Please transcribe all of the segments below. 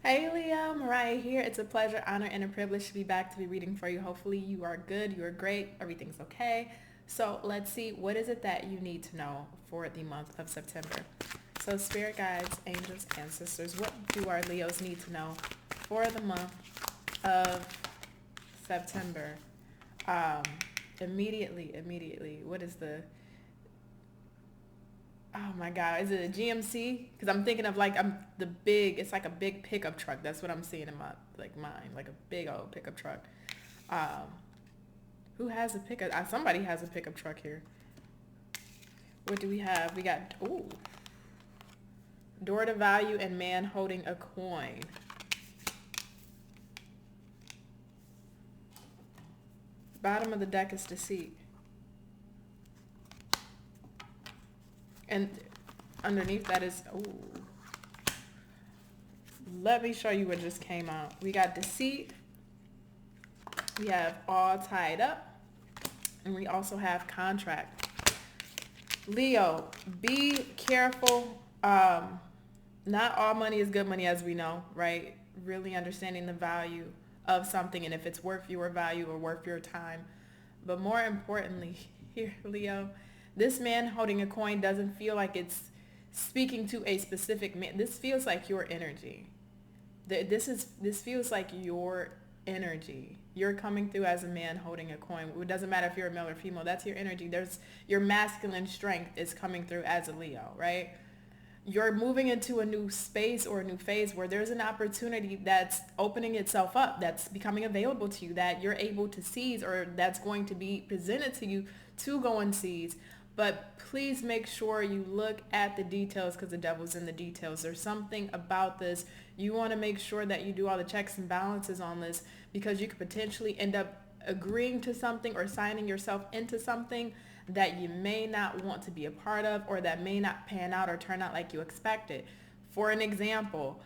Hey Leo, Mariah here. It's a pleasure, honor, and a privilege to be back to be reading for you. Hopefully you are good, you are great, everything's okay. So let's see, what is it that you need to know for the month of September? So spirit guides, angels, ancestors, what do our Leos need to know for the month of September? Um, immediately, what is oh my God, is it a GMC? Because I'm thinking of it's like a big pickup truck. That's what I'm seeing in my, like mine, like a big old pickup truck. Um, who has a pickup? Somebody has a pickup truck here. What do we have? We got, ooh, door to value and man holding a coin. Bottom of the deck is deceit. And underneath that is, ooh. Let me show you what just came out. We got deceit. We have all tied up. And we also have contract. Leo, be careful. Not all money is good money, as we know, right? Really understanding the value of something and if it's worth your value or worth your time. But more importantly, here, Leo, this man holding a coin doesn't feel like it's speaking to a specific man. This feels like your energy. This feels like your energy. You're coming through as a man holding a coin. It doesn't matter if you're a male or female. That's your energy. There's your masculine strength is coming through as a Leo, right? You're moving into a new space or a new phase where there's an opportunity that's opening itself up, that's becoming available to you, that you're able to seize, or that's going to be presented to you to go and seize. But please make sure you look at the details, because the devil's in the details. There's something about this. You want to make sure that you do all the checks and balances on this, because you could potentially end up agreeing to something or signing yourself into something that you may not want to be a part of, or that may not pan out or turn out like you expected. For an example,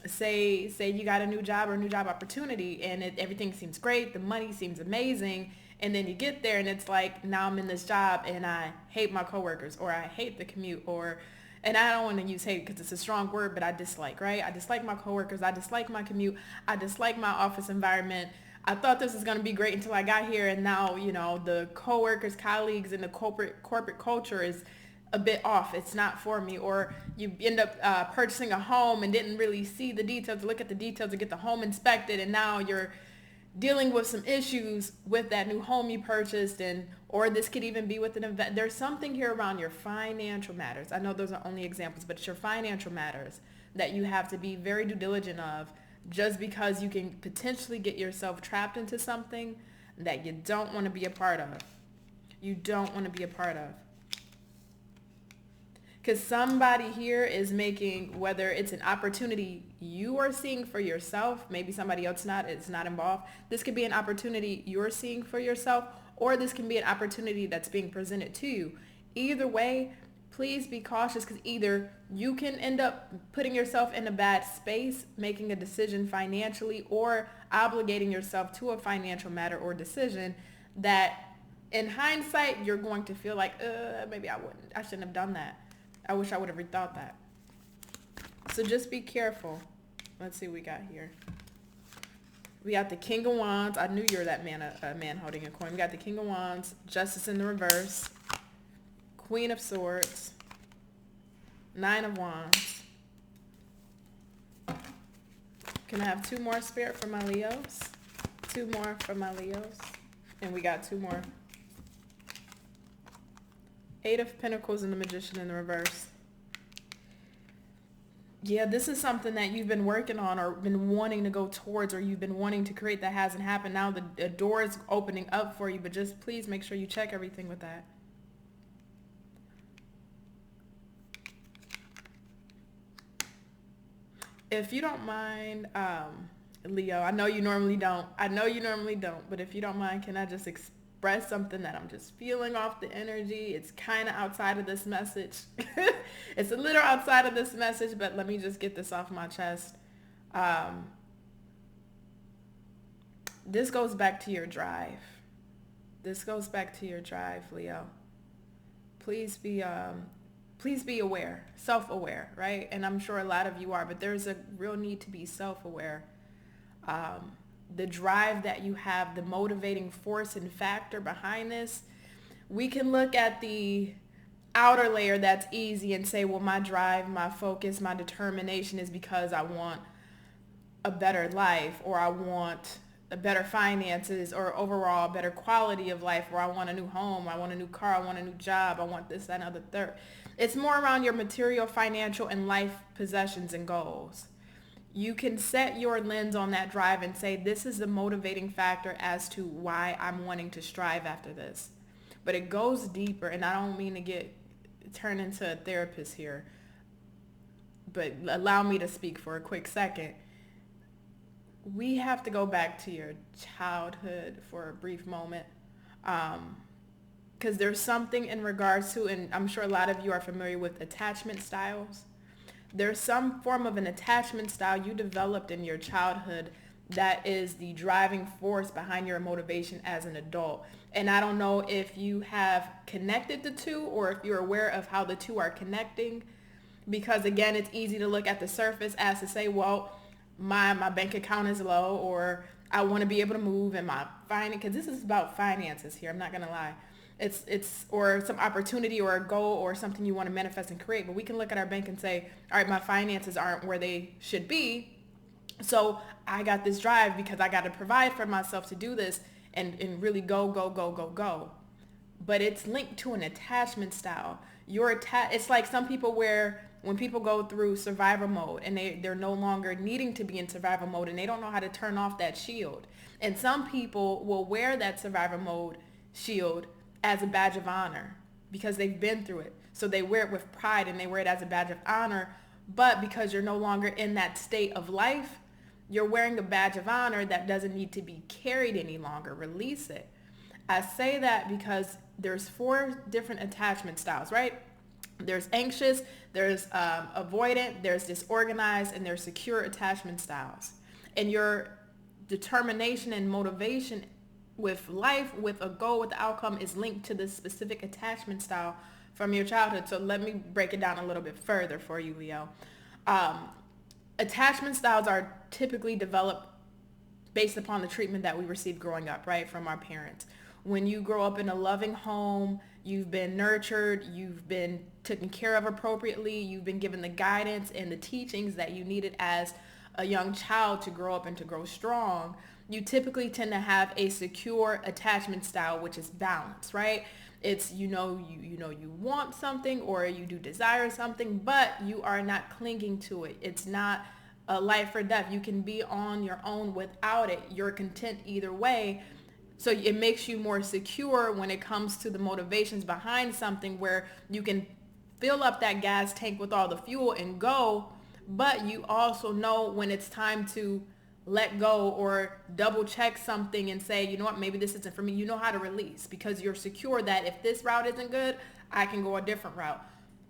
say you got a new job or a new job opportunity, and everything seems great, the money seems amazing, and then you get there and it's like, now I'm in this job and I hate my coworkers, or I hate the commute, and I don't want to use hate because it's a strong word, but I dislike, right? I dislike my coworkers, I dislike my commute, I dislike my office environment. I thought this was going to be great until I got here, and now, the coworkers, colleagues, and the corporate culture is a bit off. It's not for me. Or you end up purchasing a home and didn't really see the details, look at the details, to get the home inspected, and now you're dealing with some issues with that new home you purchased. Or this could even be with an event. There's something here around your financial matters. I know those are only examples, but it's your financial matters that you have to be very due diligent of, just because you can potentially get yourself trapped into something that you don't want to be a part of. You don't want to be a part of. Because somebody here is making, whether it's an opportunity you are seeing for yourself, maybe somebody else is not involved. This could be an opportunity you're seeing for yourself, or this can be an opportunity that's being presented to you. Either way, please be cautious, because either you can end up putting yourself in a bad space, making a decision financially, or obligating yourself to a financial matter or decision that in hindsight you're going to feel like, maybe I shouldn't have done that. I wish I would have rethought that. So just be careful. Let's see what we got here. We got the King of Wands. I knew you were that man holding a coin. We got the King of Wands, Justice in the reverse, Queen of Swords, Nine of Wands. Can I have two more, Spirit, for my Leos? Two more for my Leos. And we got two more. Eight of Pentacles and the Magician in the reverse. Yeah, this is something that you've been working on, or been wanting to go towards, or you've been wanting to create, that hasn't happened. Now the door is opening up for you, but just please make sure you check everything with that. If you don't mind, Leo, I know you normally don't, but if you don't mind, can I just express something that I'm just feeling off the energy? It's kind of outside of this message. It's a little outside of this message, but let me just get this off my chest. This goes back to your drive. Leo. please be aware, self-aware, right? And I'm sure a lot of you are, but there's a real need to be self-aware. The drive that you have, the motivating force and factor behind this, we can look at the outer layer that's easy and say, well, my drive, my focus, my determination is because I want a better life, or I want a better finances, or overall better quality of life, or I want a new home, I want a new car, I want a new job, I want this, that, and other, third. It's more around your material, financial, and life possessions and goals. You can set your lens on that drive and say, this is the motivating factor as to why I'm wanting to strive after this. But it goes deeper, and I don't mean to turn into a therapist here, but allow me to speak for a quick second. We have to go back to your childhood for a brief moment, because there's something in regards to, and I'm sure a lot of you are familiar with attachment styles. There's some form of an attachment style you developed in your childhood that is the driving force behind your motivation as an adult. And I don't know if you have connected the two, or if you're aware of how the two are connecting, because again, it's easy to look at the surface as to say, well, my bank account is low, or I want to be able to move, and my because this is about finances here, I'm not going to lie. It's or some opportunity or a goal or something you want to manifest and create. But we can look at our bank and say, all right, my finances aren't where they should be. So I got this drive because I got to provide for myself to do this and really go. But it's linked to an attachment style. It's like some people where when people go through survival mode and they're no longer needing to be in survival mode and they don't know how to turn off that shield. And some people will wear that survival mode shield as a badge of honor because they've been through it. So they wear it with pride and they wear it as a badge of honor. But because you're no longer in that state of life, you're wearing a badge of honor that doesn't need to be carried any longer. Release it. I say that because there's 4 different attachment styles, right? There's anxious, there's avoidant, there's disorganized, and there's secure attachment styles. And your determination and motivation with life, with a goal, with the outcome is linked to this specific attachment style from your childhood. So let me break it down a little bit further for you, Leo. Attachment styles are typically developed based upon the treatment that we received growing up, right, from our parents. When you grow up in a loving home, you've been nurtured, you've been taken care of appropriately, you've been given the guidance and the teachings that you needed as a young child to grow up and to grow strong, you typically tend to have a secure attachment style, which is balanced, right? It's, you want something or you do desire something, but you are not clinging to it. It's not a life or death. You can be on your own without it. You're content either way. So it makes you more secure when it comes to the motivations behind something, where you can fill up that gas tank with all the fuel and go, but you also know when it's time to let go or double check something and say, you know what, maybe this isn't for me. You know how to release because you're secure that if this route isn't good, I can go a different route.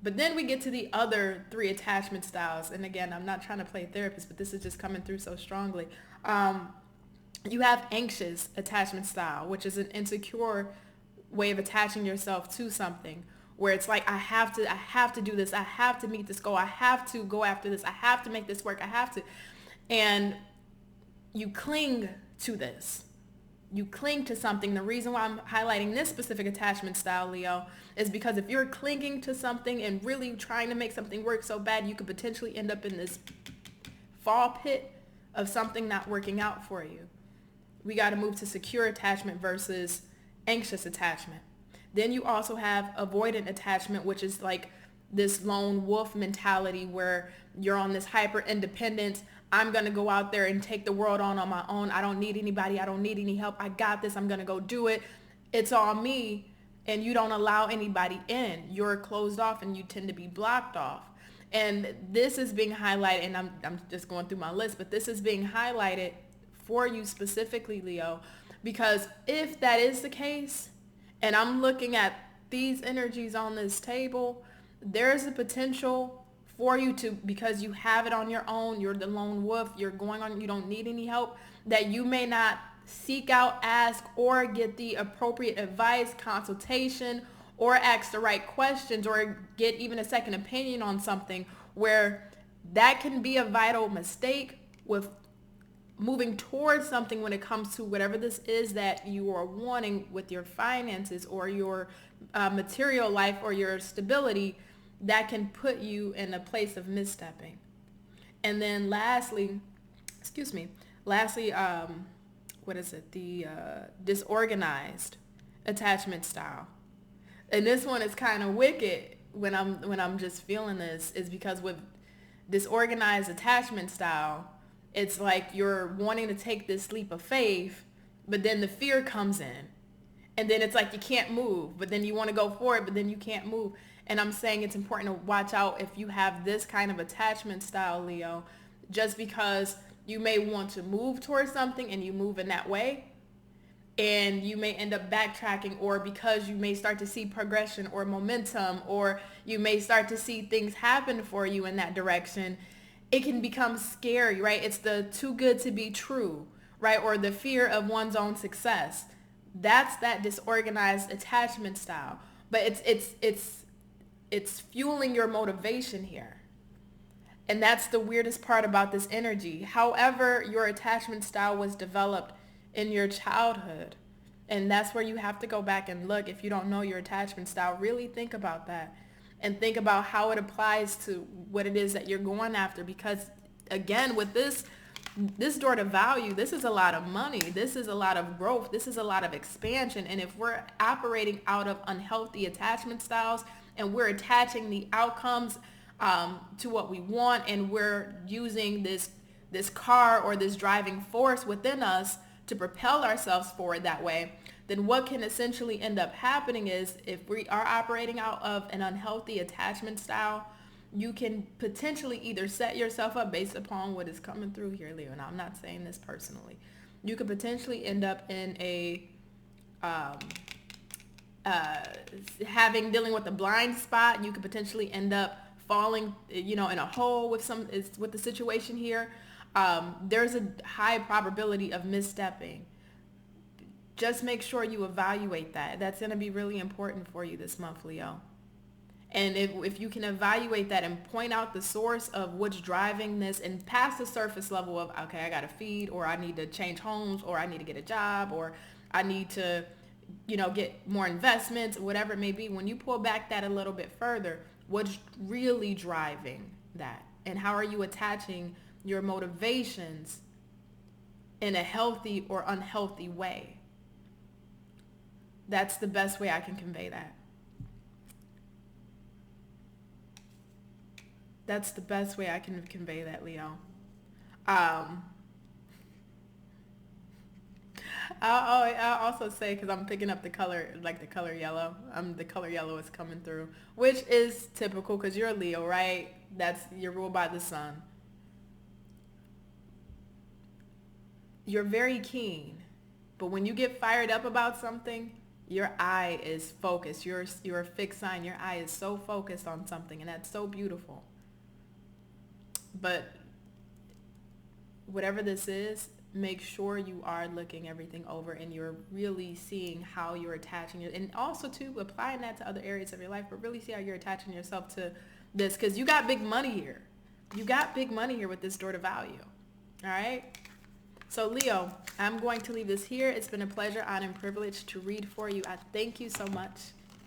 But then we get to the other 3 attachment styles. And again, I'm not trying to play therapist, but this is just coming through so strongly. You have anxious attachment style, which is an insecure way of attaching yourself to something, where it's like, I have to do this. I have to meet this goal. I have to go after this. I have to make this work. I have to. And you cling to this. You cling to something. The reason why I'm highlighting this specific attachment style, Leo, is because if you're clinging to something and really trying to make something work so bad, you could potentially end up in this fall pit of something not working out for you. We got to move to secure attachment versus anxious attachment. Then you also have avoidant attachment, which is like this lone wolf mentality where you're on this hyper independence. I'm going to go out there and take the world on my own. I don't need anybody. I don't need any help. I got this. I'm going to go do it. It's all me. And you don't allow anybody in. You're closed off and you tend to be blocked off. And this is being highlighted, and I'm just going through my list, but this is being highlighted for you specifically, Leo, because if that is the case, and I'm looking at these energies on this table, there's a potential for you to, because you have it on your own, you're the lone wolf, you're going on, you don't need any help, that you may not seek out, ask, or get the appropriate advice, consultation, or ask the right questions or get even a second opinion on something, where that can be a vital mistake with moving towards something when it comes to whatever this is that you are wanting with your finances or your material life or your stability, that can put you in a place of misstepping. And then lastly, what is it? The disorganized attachment style. And this one is kind of wicked when I'm just feeling this, is because with disorganized attachment style, it's like you're wanting to take this leap of faith, but then the fear comes in. And then it's like you can't move, but then you want to go for it, but then you can't move. And I'm saying it's important to watch out if you have this kind of attachment style, Leo, just because you may want to move towards something and you move in that way, and you may end up backtracking, or because you may start to see progression or momentum, or you may start to see things happen for you in that direction, it can become scary, right? It's the too good to be true, right? Or the fear of one's own success. That's that disorganized attachment style. But it's fueling your motivation here. And that's the weirdest part about this energy. However, your attachment style was developed in your childhood. And that's where you have to go back and look. If you don't know your attachment style, really think about that. And think about how it applies to what it is that you're going after. Because again, with this door to value, this is a lot of money. This is a lot of growth. This is a lot of expansion. And if we're operating out of unhealthy attachment styles and we're attaching the outcomes to what we want, and we're using this car or this driving force within us to propel ourselves forward that way, then what can essentially end up happening is, if we are operating out of an unhealthy attachment style, you can potentially either set yourself up based upon what is coming through here, Leo. And I'm not saying this personally. You could potentially end up in a dealing with a blind spot. You could potentially end up falling, in a hole with the situation here. There's a high probability of misstepping. Just make sure you evaluate that. That's going to be really important for you this month, Leo. And if you can evaluate that and point out the source of what's driving this, and past the surface level of, okay, I got to feed, or I need to change homes, or I need to get a job, or I need to, get more investments, whatever it may be. When you pull back that a little bit further, what's really driving that? And how are you attaching your motivations in a healthy or unhealthy way? That's the best way I can convey that. That's the best way I can convey that, Leo. I'll also say, because I'm picking up the color, like the color yellow. The color yellow is coming through, which is typical because you're a Leo, right? You're ruled by the sun. You're very keen, but when you get fired up about something, your eye is focused. You're a fixed sign. Your eye is so focused on something, and that's so beautiful. But whatever this is, make sure you are looking everything over, and you're really seeing how you're attaching it, and also too applying that to other areas of your life, but really see how you're attaching yourself to this, because you got big money here. You got big money here with this door to value. All right. So Leo, I'm going to leave this here. It's been a pleasure, honor, and privilege to read for you. I thank you so much,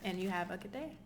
and you have a good day.